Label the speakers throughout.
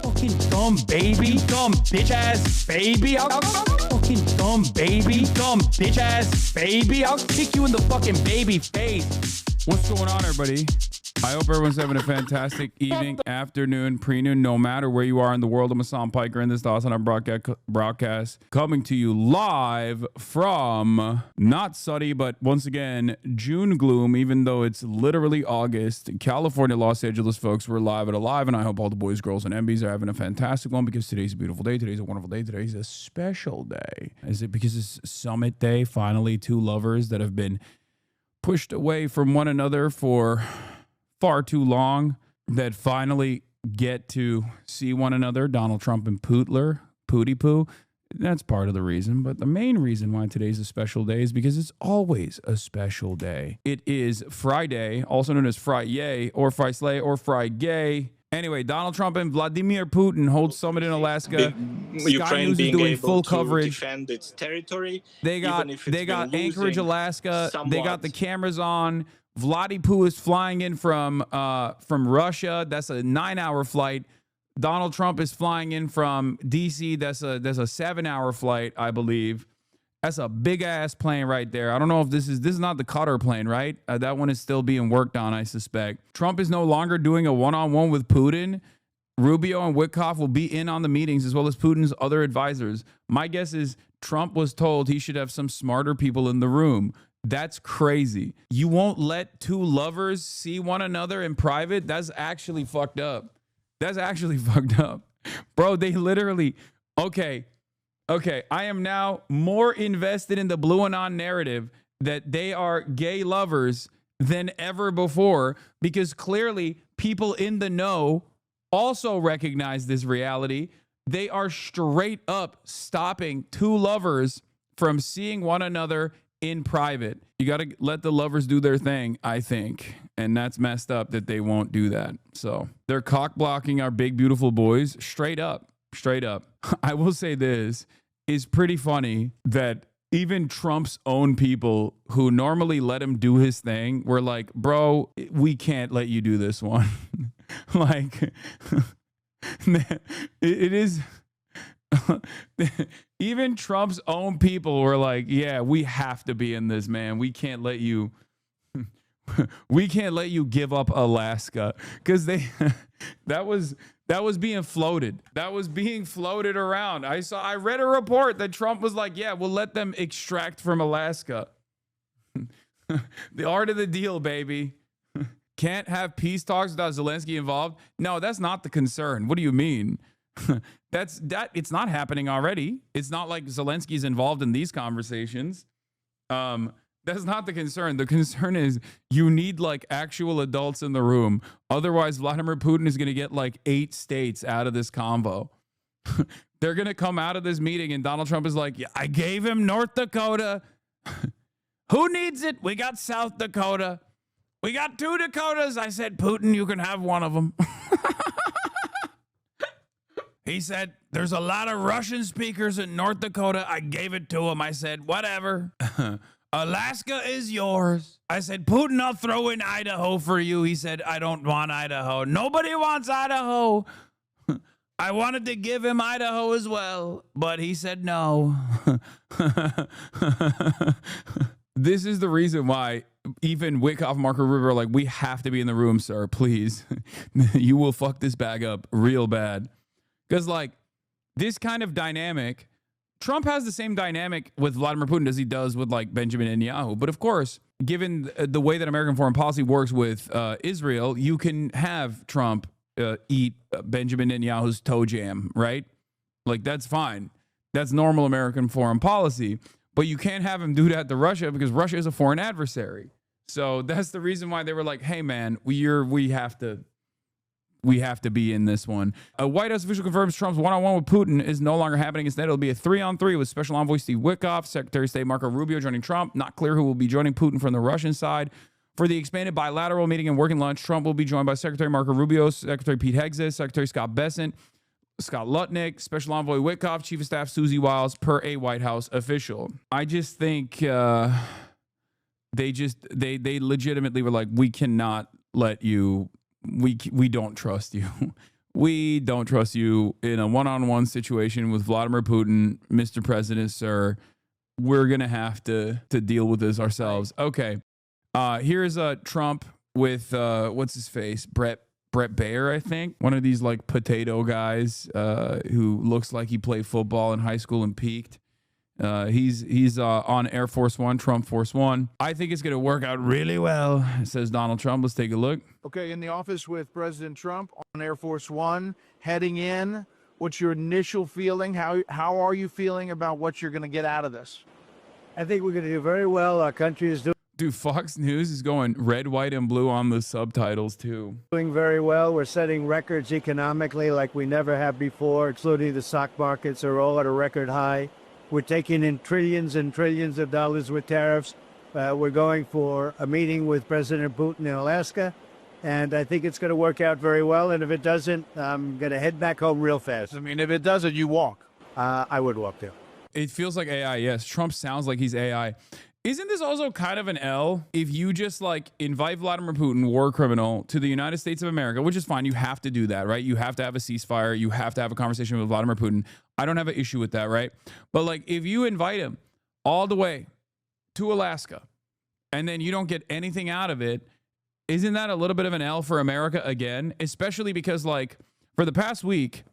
Speaker 1: Fucking dumb baby, dumb bitch ass baby. I'll fucking dumb baby, dumb bitch ass baby. I'll kick you in the fucking baby face.
Speaker 2: What's going on, everybody? I hope everyone's having a fantastic evening, afternoon, pre-noon, no matter where you are in the world. I'm Hasan Piker, and this is Hasan broadcast coming to you live from not sunny, but once again, June gloom, even though it's literally August. California, Los Angeles, folks, we're live and alive, and I hope all the boys, girls, and MBs are having a fantastic one because today's a beautiful day. Today's a wonderful day. Today's a special day. Is it because it's Summit Day? Finally, two lovers that have been pushed away from one another for far too long that finally get to see one another. Donald Trump and Pooty Poo. That's part of the reason. But the main reason why today's a special day is because it's always a special day. It is Friday, also known as Fry-Yay, or Fry-Slay, or Fry-Gay. Anyway, Donald Trump and Vladimir Putin hold summit in Alaska. Sky News is doing full coverage.
Speaker 3: Defend its territory.
Speaker 2: They got Anchorage, Alaska. Somewhat. They got the cameras on. Vladdy Poo is flying in from Russia. That's a 9-hour flight. Donald Trump is flying in from DC. That's a 7-hour flight, I believe. That's a big ass plane right there. I don't know if this is not the Qatar plane, right? That one is still being worked on, I suspect. Trump is no longer doing a one-on-one with Putin. Rubio and Witkoff will be in on the meetings as well as Putin's other advisors. My guess is Trump was told he should have some smarter people in the room. That's crazy. You won't let two lovers see one another in private? That's actually fucked up. That's actually fucked up. Bro, they literally... Okay, I am now more invested in the Blue Anon narrative that they are gay lovers than ever before, because clearly people in the know also recognize this reality. They are straight up stopping two lovers from seeing one another in private. You got to let the lovers do their thing, I think. And that's messed up that they won't do that. So they're cock blocking our big, beautiful boys straight up. I will say this is pretty funny that even Trump's own people who normally let him do his thing were like, bro, we can't let you do this one. Like, it is... Even Trump's own people were like, yeah, we have to be in this, man. We can't let you give up Alaska, because that was being floated. That was being floated around. I read a report that Trump was like, yeah, we'll let them extract from Alaska. The art of the deal, baby. Can't have peace talks without Zelensky involved. No, that's not the concern. What do you mean? It's not happening already. It's not like Zelensky's involved in these conversations. That's not the concern. The concern is you need like actual adults in the room. Otherwise, Vladimir Putin is going to get like 8 states out of this convo. They're going to come out of this meeting and Donald Trump is like, yeah, I gave him North Dakota. Who needs it? We got South Dakota. We got 2 Dakotas. I said, Putin, you can have one of them. He said, there's a lot of Russian speakers in North Dakota. I gave it to him. I said, whatever. Alaska is yours. I said, Putin, I'll throw in Idaho for you. He said, I don't want Idaho. Nobody wants Idaho. I wanted to give him Idaho as well, but he said no. This is the reason why even Witkoff and Marco Rubio are like, we have to be in the room, sir, please. You will fuck this bag up real bad. Because, like, this kind of dynamic, Trump has the same dynamic with Vladimir Putin as he does with, like, Benjamin Netanyahu. But, of course, given the way that American foreign policy works with Israel, you can have Trump eat Benjamin Netanyahu's toe jam, right? Like, that's fine. That's normal American foreign policy. But you can't have him do that to Russia because Russia is a foreign adversary. So that's the reason why they were like, hey, man, we have to be in this one. A White House official confirms Trump's one-on-one with Putin is no longer happening. Instead, it'll be a 3-on-3 with Special Envoy Steve Witkoff, Secretary of State Marco Rubio joining Trump. Not clear who will be joining Putin from the Russian side. For the expanded bilateral meeting and working lunch, Trump will be joined by Secretary Marco Rubio, Secretary Pete Hegseth, Secretary Scott Bessent, Scott Lutnick, Special Envoy Witkoff, Chief of Staff Susie Wiles, per a White House official. I just think they legitimately were like, we cannot let you, we don't trust you. we don't trust you in a one-on-one situation with Vladimir Putin, Mr. President, sir. We're going to have to deal with this ourselves. Okay. Here's Trump with, what's his face? Brett Baer, I think. One of these like potato guys who looks like he played football in high school and peaked. He's on Air Force One, Trump Force One. I think it's going to work out really well, says Donald Trump. Let's take a look.
Speaker 3: Okay, in the office with President Trump on Air Force One, heading in. What's your initial feeling? How are you feeling about what you're going to get out of this?
Speaker 4: I think we're going to do very well. Our country is
Speaker 2: Dude, Fox News is going red, white, and blue on the subtitles, too.
Speaker 4: doing very well. We're setting records economically like we never have before, including the stock markets are all at a record high. We're taking in trillions and trillions of dollars with tariffs. We're going for a meeting with President Putin in Alaska, and I think it's going to work out very well. And if it doesn't, I'm going to head back home real fast.
Speaker 3: I mean, if it doesn't, you walk.
Speaker 4: I would walk there.
Speaker 2: It feels like AI, yes. Trump sounds like he's AI. Isn't this also kind of an L if you just like invite Vladimir Putin, war criminal, to the United States of America, which is fine. You have to do that, right? You have to have a ceasefire. You have to have a conversation with Vladimir Putin. I don't have an issue with that, right? But like if you invite him all the way to Alaska and then you don't get anything out of it, isn't that a little bit of an L for America again? Especially because like for the past week,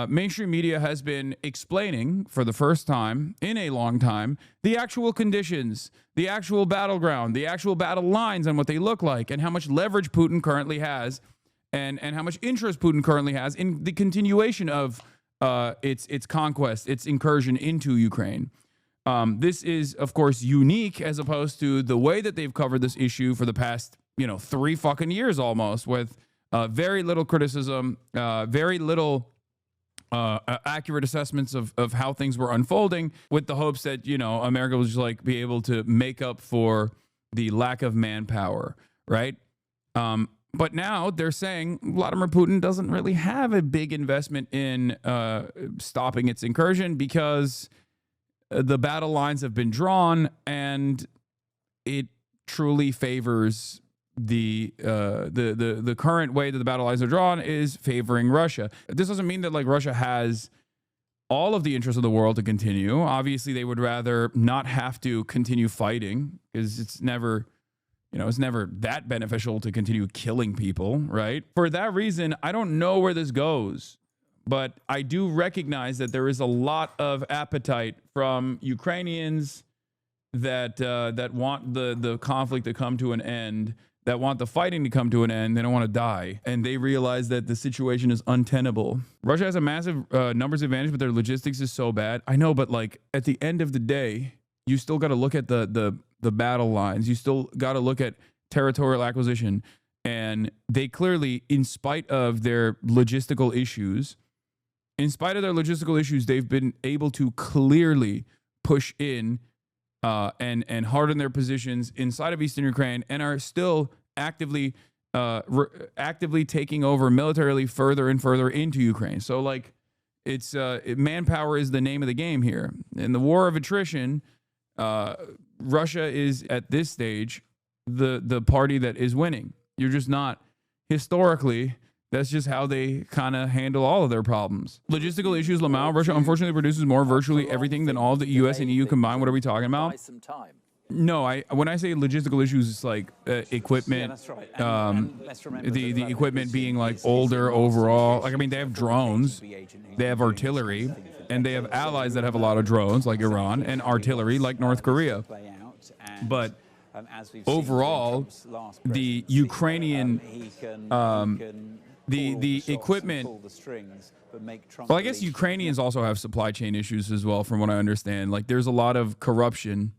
Speaker 2: mainstream media has been explaining for the first time in a long time the actual conditions, the actual battleground, the actual battle lines and what they look like and how much leverage Putin currently has and how much interest Putin currently has in the continuation of its conquest, its incursion into Ukraine. This is, of course, unique as opposed to the way that they've covered this issue for the past, 3 fucking years almost with very little criticism, very little accurate assessments of how things were unfolding with the hopes that, America was just like be able to make up for the lack of manpower, right? But now they're saying Vladimir Putin doesn't really have a big investment in stopping its incursion because the battle lines have been drawn and it truly favors the current way that the battle lines are drawn is favoring Russia. This doesn't mean that like Russia has all of the interests of the world to continue. Obviously, they would rather not have to continue fighting because it's never that beneficial to continue killing people, right? For that reason, I don't know where this goes, but I do recognize that there is a lot of appetite from Ukrainians that want the conflict to come to an end, that want the fighting to come to an end. They don't want to die. And they realize that the situation is untenable. Russia has a massive numbers advantage, but their logistics is so bad. I know, but like at the end of the day, you still got to look at the battle lines. You still got to look at territorial acquisition. And they clearly, in spite of their logistical issues, they've been able to clearly push in and harden their positions inside of Eastern Ukraine and are still actively taking over militarily further and further into Ukraine. So like it's manpower is the name of the game here. In the war of attrition, Russia is at this stage the party that is winning. You're just not historically. That's just how they kind of handle all of their problems. Logistical issues, Lamau. Russia unfortunately produces more virtually everything than all of the U.S. and EU combined. What are we talking about? No, when I say logistical issues, it's like equipment. The equipment being like older overall. Like, I mean, they have drones, they have artillery, and they have allies that have a lot of drones, like Iran, and artillery, like North Korea. But overall, the Ukrainian the equipment. Well, I guess Ukrainians also have supply chain issues as well, from what I understand. Like, there's a lot of corruption,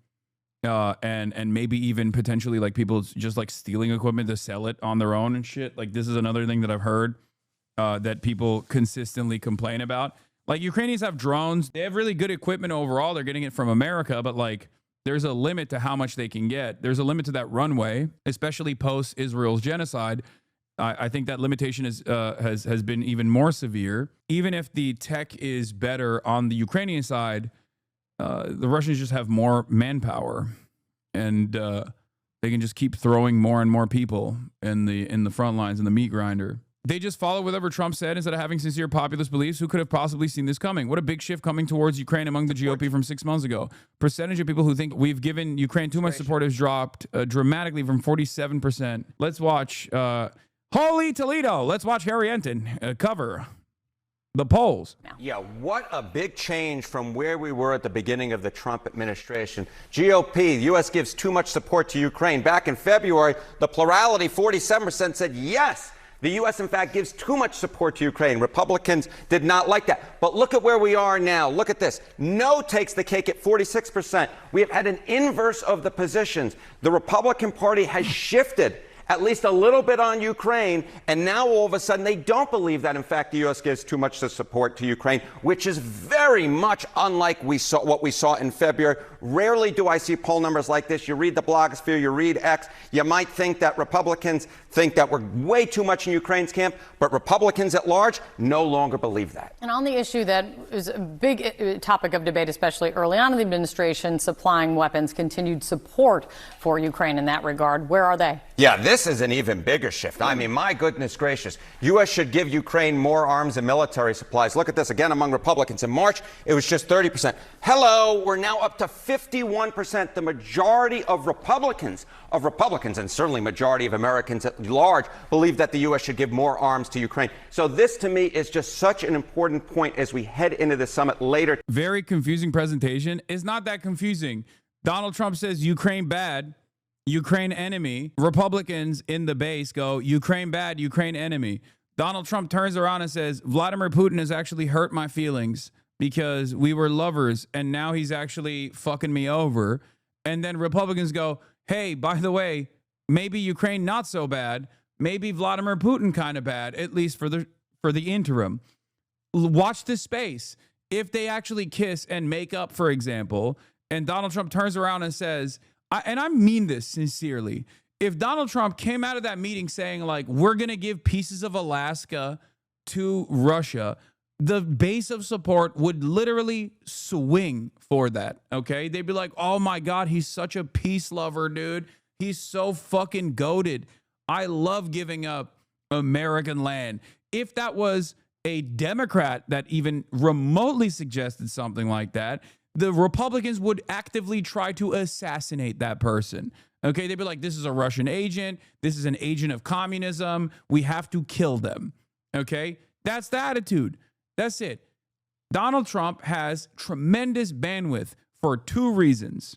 Speaker 2: and maybe even potentially like people just like stealing equipment to sell it on their own and shit. Like, this is another thing that I've heard that people consistently complain about. Like, Ukrainians have drones. They have really good equipment overall. They're getting it from America, but like, there's a limit to how much they can get. There's a limit to that runway, especially post Israel's genocide. I think that limitation has been even more severe. Even if the tech is better on the Ukrainian side, the Russians just have more manpower, and they can just keep throwing more and more people in the front lines, in the meat grinder. They just follow whatever Trump said instead of having sincere populist beliefs. Who could have possibly seen this coming? What a big shift coming towards Ukraine among the GOP from 6 months ago. Percentage of people who think we've given Ukraine too much support has dropped dramatically from 47%. Let's watch Holy Toledo. Let's watch Harry Enton cover the polls.
Speaker 5: Yeah, what a big change from where we were at the beginning of the Trump administration. GOP, the U.S. gives too much support to Ukraine. Back in February, the plurality, 47%, said yes. The U.S., in fact, gives too much support to Ukraine. Republicans did not like that. But look at where we are now. Look at this. No takes the cake at 46%. We have had an inverse of the positions. The Republican Party has shifted at least a little bit on Ukraine, and now all of a sudden they don't believe that, in fact, the U.S. gives too much support to Ukraine, which is very much unlike what we saw in February. Rarely do I see poll numbers like this. You read the blogosphere, you read X, you might think that Republicans think that we're way too much in Ukraine's camp, but Republicans at large no longer believe that.
Speaker 6: And on the issue that is a big topic of debate, especially early on in the administration, supplying weapons, continued support for Ukraine in that regard, where are they?
Speaker 5: Yeah, this is an even bigger shift. I mean, my goodness gracious. U.S. should give Ukraine more arms and military supplies. Look at this again among Republicans. In March, it was just 30%. Hello, we're now up to 51%. The majority of Republicans, and certainly majority of Americans at large, believe that the U.S. should give more arms to Ukraine. So this, to me, is just such an important point as we head into the summit later.
Speaker 2: Very confusing presentation. It's not that confusing. Donald Trump says Ukraine bad, Ukraine enemy. Republicans in the base go Ukraine bad, Ukraine enemy. Donald Trump turns around and says Vladimir Putin has actually hurt my feelings because we were lovers and now he's actually fucking me over. And then Republicans go, hey, by the way, maybe Ukraine not so bad. Maybe Vladimir Putin kind of bad, at least for the interim. Watch this space. If they actually kiss and make up, for example, and Donald Trump turns around and says, and I mean this sincerely, if Donald Trump came out of that meeting saying, like, we're going to give pieces of Alaska to Russia, the base of support would literally swing for that, okay? They'd be like, oh, my God, he's such a peace lover, dude. He's so fucking goated. I love giving up American land. If that was a Democrat that even remotely suggested something like that, the Republicans would actively try to assassinate that person. Okay, they'd be like, this is a Russian agent. This is an agent of communism. We have to kill them. Okay, that's the attitude. That's it. Donald Trump has tremendous bandwidth for two reasons.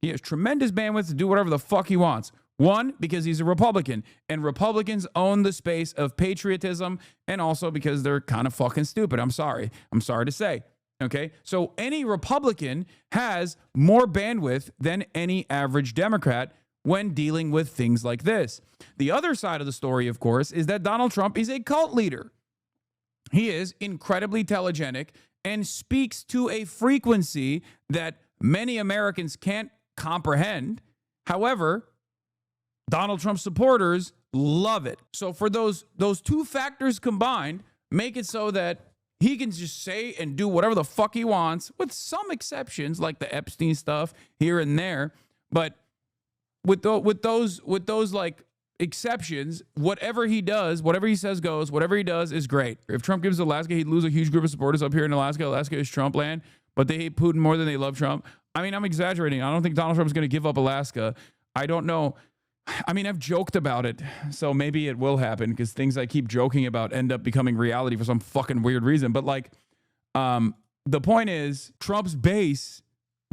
Speaker 2: He has tremendous bandwidth to do whatever the fuck he wants. One, because he's a Republican, and Republicans own the space of patriotism, and also because they're kind of fucking stupid. I'm sorry to say. Okay, so any Republican has more bandwidth than any average Democrat when dealing with things like this. The other side of the story, of course, is that Donald Trump is a cult leader. He is incredibly telegenic and speaks to a frequency that many Americans can't comprehend. However, Donald Trump supporters love it. So for those two factors combined, make it so that he can just say and do whatever the fuck he wants, with some exceptions like the Epstein stuff here and there. But with those like exceptions, whatever he does, whatever he says goes, whatever he does is great. If Trump gives Alaska, he'd lose a huge group of supporters up here in Alaska. Alaska is Trump land, but they hate Putin more than they love Trump. I mean, I'm exaggerating. I don't think Donald Trump's going to give up Alaska. I don't know. I mean, I've joked about it, so maybe it will happen because things I keep joking about end up becoming reality for some fucking weird reason. But like, the point is, Trump's base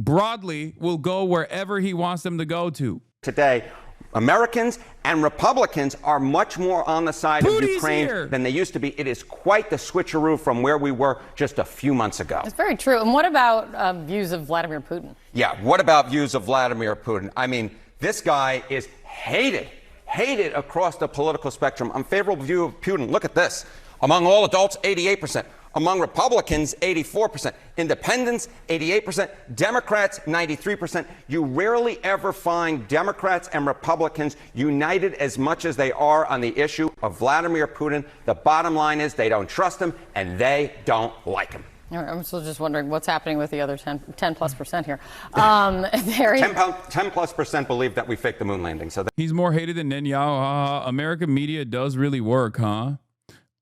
Speaker 2: broadly will go wherever he wants them to go to.
Speaker 5: Today, Americans and Republicans are much more on the side of Ukraine than they used to be. It is quite the switcheroo from where we were just a few months ago.
Speaker 6: It's very true. And what about views of Vladimir Putin?
Speaker 5: Yeah, what about views of Vladimir Putin? I mean, this guy is hated across the political spectrum. Unfavorable view of Putin. Look at this. Among all adults, 88%. Among Republicans, 84%. Independents, 88%. Democrats, 93%. You rarely ever find Democrats and Republicans united as much as they are on the issue of Vladimir Putin. The bottom line is they don't trust him and they don't like him.
Speaker 6: All right, I'm still just wondering what's happening with the other 10+% here.
Speaker 5: 10+% believe that we faked the moon landing. So
Speaker 2: he's more hated than Netanyahu. American media does really work, huh?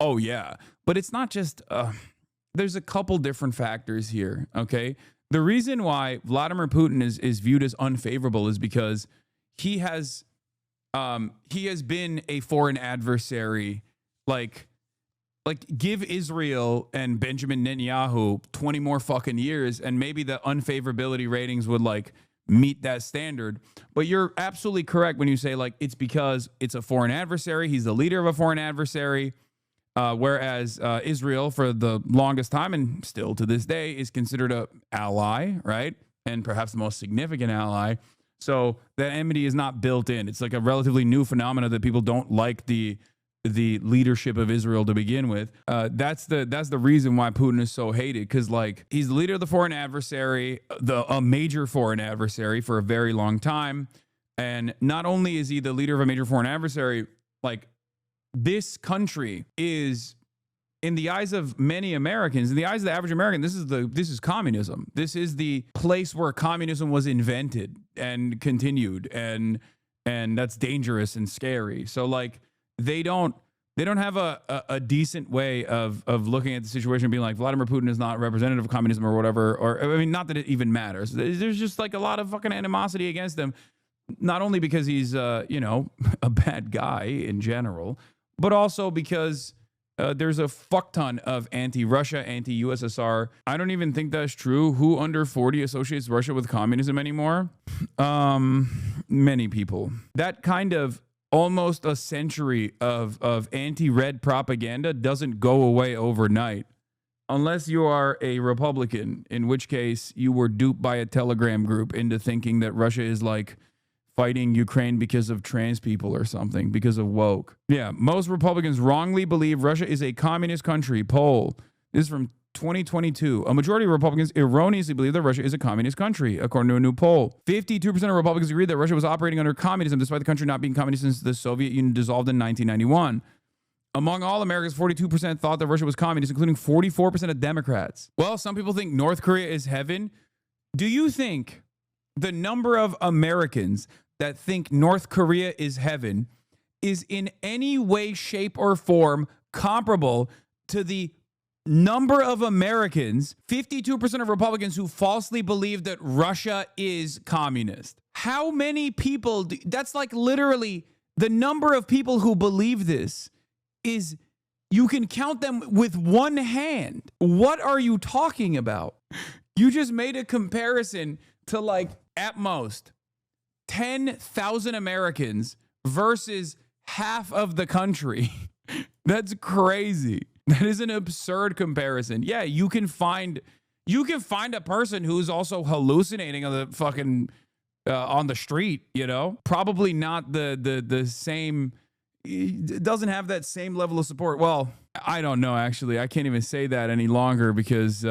Speaker 2: Oh, yeah. But it's not just, there's a couple different factors here, okay? The reason why Vladimir Putin is viewed as unfavorable is because he has been a foreign adversary. Like give Israel and Benjamin Netanyahu 20 more fucking years, and maybe the unfavorability ratings would like meet that standard. But you're absolutely correct when you say like it's because it's a foreign adversary. He's the leader of a foreign adversary. Whereas Israel, for the longest time and still to this day, is considered an ally, right? And perhaps the most significant ally. So that enmity is not built in. It's like a relatively new phenomena that people don't like the leadership of Israel to begin with. That's the reason why Putin is so hated, because like he's the leader of the foreign adversary, a major foreign adversary for a very long time. And not only is he the leader of a major foreign adversary, like this country is, in the eyes of many Americans, in the eyes of the average American, this is communism. This is the place where communism was invented and continued, and that's dangerous and scary. So like they don't have a decent way of looking at the situation and being like, Vladimir Putin is not representative of communism or whatever. Or I mean, not that it even matters. There's just like a lot of fucking animosity against him, not only because he's a bad guy in general, but also because there's a fuck ton of anti-Russia, anti-USSR. I don't even think that's true. Who under 40 associates Russia with communism anymore? Many people. That kind of almost a century of anti-red propaganda doesn't go away overnight. Unless you are a Republican, in which case you were duped by a Telegram group into thinking that Russia is like fighting Ukraine because of trans people or something, because of woke. Yeah, most Republicans wrongly believe Russia is a communist country. Poll. This is from 2022. A majority of Republicans erroneously believe that Russia is a communist country, according to a new poll. 52% of Republicans agreed that Russia was operating under communism, despite the country not being communist since the Soviet Union dissolved in 1991. Among all Americans, 42% thought that Russia was communist, including 44% of Democrats. Well, some people think North Korea is heaven. Do you think the number of Americans that think North Korea is heaven is in any way, shape, or form comparable to the number of Americans, 52% of Republicans, who falsely believe that Russia is communist? How many people, that's like literally the number of people who believe this is, you can count them with one hand. What are you talking about? You just made a comparison to like, at most, 10,000 Americans versus half of the country. That's crazy. That is an absurd comparison. Yeah, you can find a person who's also hallucinating on the fucking on the street, Probably not the same, doesn't have that same level of support. Well, I don't know, actually. I can't even say that any longer because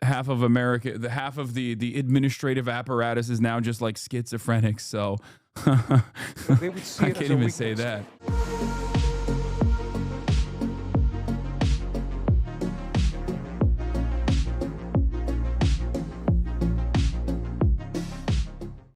Speaker 2: half of America, half of the administrative apparatus is now just like schizophrenic. So I can't even say that.